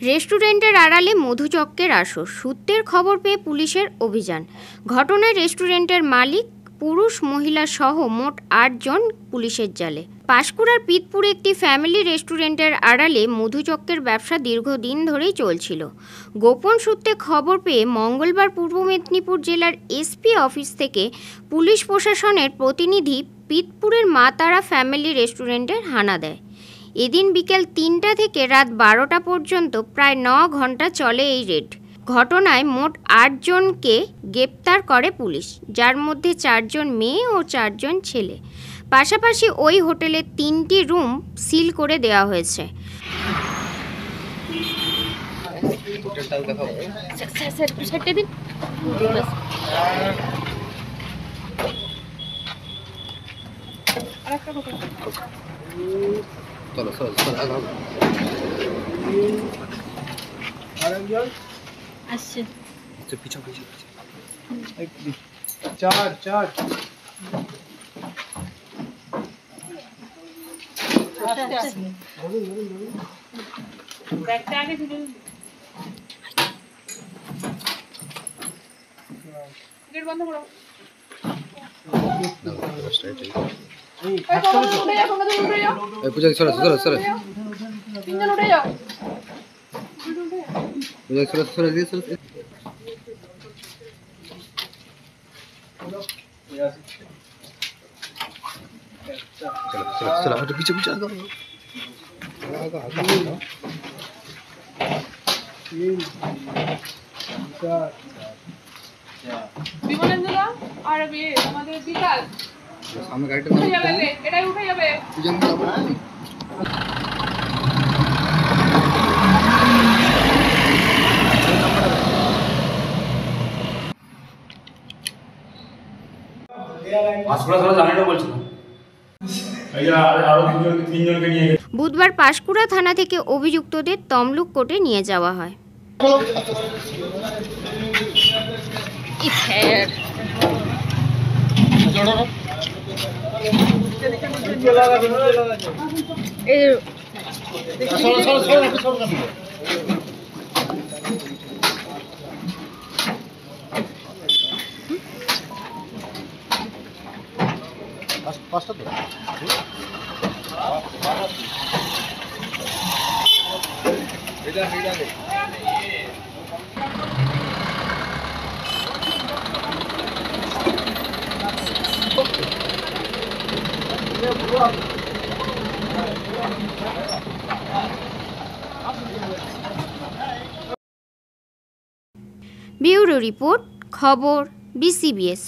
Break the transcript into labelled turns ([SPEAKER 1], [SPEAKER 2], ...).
[SPEAKER 1] রেস্টুরেন্টের আড়ালে মধুচক্রের আসর, সূত্রের খবর পেয়ে পুলিশের অভিযান। ঘটনায় রেস্টুরেন্টের মালিক, পুরুষ মহিলা সহ মোট ৮ জন পুলিশের জালে। পাঁশকুড়ার পিতপুরে একটি ফ্যামিলি রেস্টুরেন্টের আড়ালে মধুচক্রের ব্যবসা দীর্ঘদিন ধরেই চলছিল। গোপন সূত্রে খবর পেয়ে মঙ্গলবার পূর্ব মেদিনীপুর জেলার এসপি অফিস থেকে পুলিশ প্রশাসনের প্রতিনিধি পিতপুরের মা তারা ফ্যামিলি রেস্টুরেন্টে হানা দেয়। এদিন বিকেল ৩টা থেকে রাত ১২টা পর্যন্ত প্রায় ৯ ঘন্টা চলে এই রেড। ঘটনায় মোট ৮ জনকে গ্রেপ্তার করে পুলিশ, যার মধ্যে ৪ জন মেয়ে ও ৪ জন ছেলে। পাশাপাশি ওই হোটেলের ৩টি রুম সিল করে দেওয়া হয়েছে। বুধবার পাঁশকুড়া থানা থেকে অভিযুক্তদের তমলুক কোর্টে নিয়ে যাওয়া হয়। ব্যুরো রিপোর্ট, খবর, BCBS।